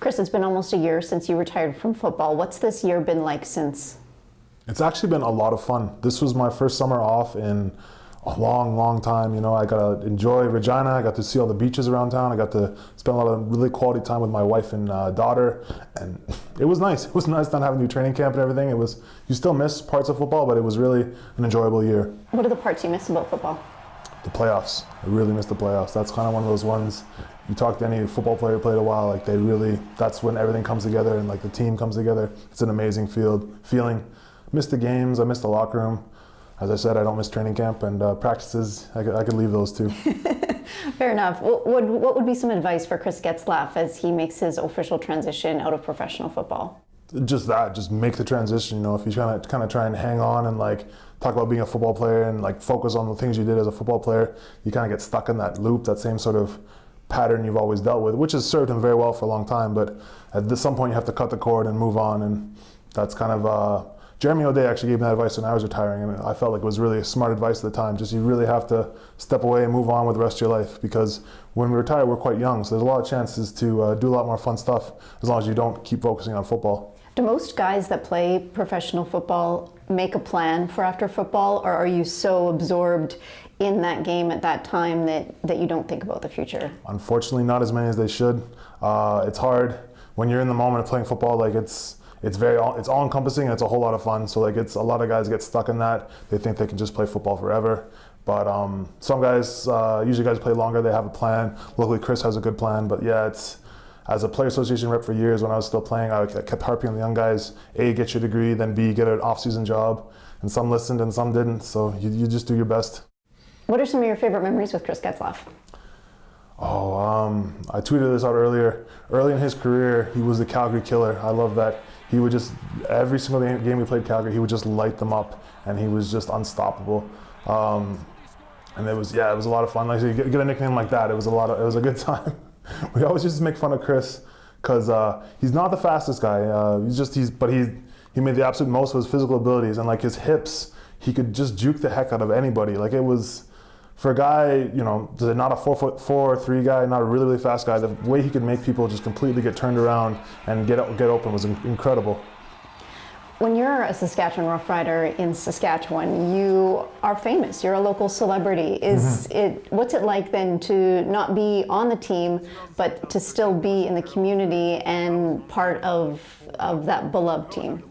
Chris, it's been almost a year since you retired from football. What's this year been like since? It's actually been a lot of fun. This was my first summer off in a long, long time. You know, I got to enjoy Regina. I got to see all the beaches around town. I got to spend a lot of really quality time with my wife and daughter. And it was nice. It was nice not having to do training camp and everything. You still miss parts of football, but it was really an enjoyable year. What are the parts you miss about football? The playoffs. I really miss the playoffs. That's kind of one of those ones. You talk to any football player who played a while, like that's when everything comes together and like the team comes together. It's an amazing feeling. Miss the games, I miss the locker room. As I said, I don't miss training camp and practices. I could leave those too. Fair enough. What would be some advice for Chris Getzlaf as he makes his official transition out of professional football? Just make the transition. You know, if you kind of try and hang on and like talk about being a football player and like focus on the things you did as a football player, you kind of get stuck in that loop, that same sort of pattern you've always dealt with, which has served him very well for a long time. But at some point, you have to cut the cord and move on, and that's kind of. Jeremy O'Day actually gave me that advice when I was retiring, and I felt like it was really smart advice at the time. Just you really have to step away and move on with the rest of your life, because when we retire, we're quite young, so there's a lot of chances to do a lot more fun stuff as long as you don't keep focusing on football. Do most guys that play professional football make a plan for after football, or are you so absorbed in that game at that time that you don't think about the future? Unfortunately, not as many as they should. It's hard when you're in the moment of playing football. Like it's all encompassing, and it's a whole lot of fun. So like a lot of guys get stuck in that. They think they can just play football forever. But some guys, usually guys play longer. They have a plan. Luckily, Chris has a good plan. But yeah, as a player association rep for years when I was still playing, I kept harping on the young guys: A, get your degree, then B, get an off-season job. And some listened and some didn't. So you just do your best. What are some of your favorite memories with Chris Getzlaf? I tweeted this out earlier. Early in his career, he was the Calgary killer. I love that. He would just, every single game we played Calgary, he would just light them up, and he was just unstoppable. And it was a lot of fun. Like, so you get a nickname like that, it was a good time. We always used to make fun of Chris because he's not the fastest guy. But he made the absolute most of his physical abilities, and like his hips, he could just juke the heck out of anybody. Like it was, for a guy, you know, not a 4'4" guy, not a really, really fast guy, the way he could make people just completely get turned around and get open was incredible. When you're a Saskatchewan Rough Rider in Saskatchewan, you are famous. You're a local celebrity. What's it like then to not be on the team, but to still be in the community and part of that beloved team?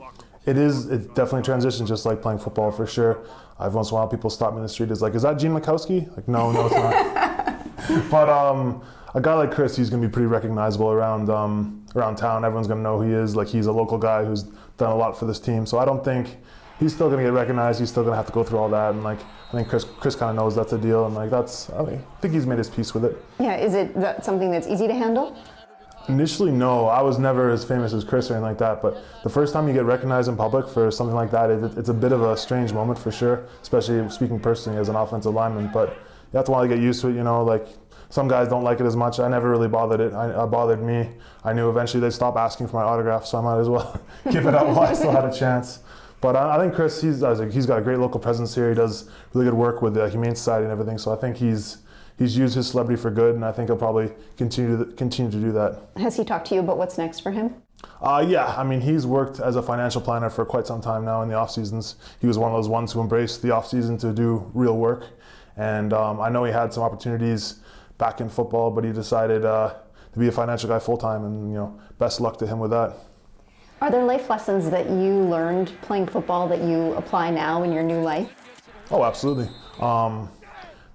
It's definitely a transition, just like playing football for sure. Every once in a while, people stop me in the street. It's like, is that Gene Mikowski? Like, no, it's not. But a guy like Chris, he's going to be pretty recognizable around town. Everyone's going to know who he is. Like, he's a local guy who's done a lot for this team. So I don't think he's still going to get recognized. He's still going to have to go through all that. And like, I think Chris kind of knows that's a deal. And like, I think he's made his peace with it. Yeah, is that something that's easy to handle? Initially, no. I was never as famous as Chris or anything like that, but the first time you get recognized in public for something like that, it's a bit of a strange moment for sure, especially speaking personally as an offensive lineman, but you have to want to get used to it, you know, like some guys don't like it as much. I never really bothered it. It bothered me. I knew eventually they'd stop asking for my autograph, so I might as well give it up while I still had a chance. But I think Chris, he's got a great local presence here. He does really good work with the Humane Society and everything, so I think he's used his celebrity for good, and I think he'll probably continue to do that. Has he talked to you about what's next for him? Yeah, I mean, he's worked as a financial planner for quite some time now in the off seasons. He was one of those ones who embraced the off season to do real work, and I know he had some opportunities back in football, but he decided to be a financial guy full time, and you know, best luck to him with that. Are there life lessons that you learned playing football that you apply now in your new life? Oh, absolutely.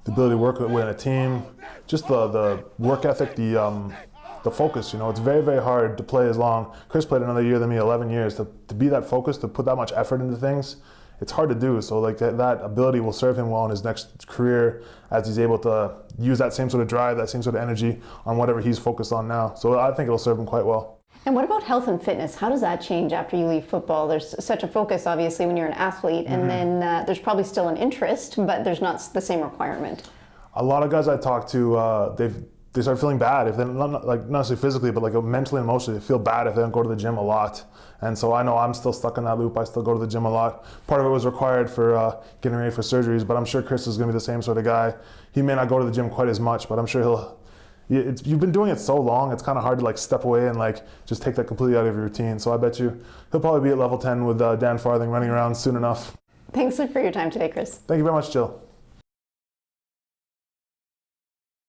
The ability to work with a team, just the work ethic, the focus. You know, it's very, very hard to play as long. Chris played another year than me, 11 years. To be that focused, to put that much effort into things, it's hard to do. So like that ability will serve him well in his next career as he's able to use that same sort of drive, that same sort of energy on whatever he's focused on now. So I think it'll serve him quite well. And what about health and fitness? How does that change after you leave football? There's such a focus, obviously, when you're an athlete, and then there's probably still an interest, but there's not the same requirement. A lot of guys I talk to, they start feeling bad if they're not necessarily physically, but like mentally and emotionally, they feel bad if they don't go to the gym a lot. And so I know I'm still stuck in that loop. I still go to the gym a lot. Part of it was required for getting ready for surgeries, but I'm sure Chris is going to be the same sort of guy. He may not go to the gym quite as much, but I'm sure you've been doing it so long, it's kind of hard to like step away and like just take that completely out of your routine. So I bet you he'll probably be at level 10 with Dan Farthing running around soon enough. Thanks for your time today, Chris. Thank you very much, Jill.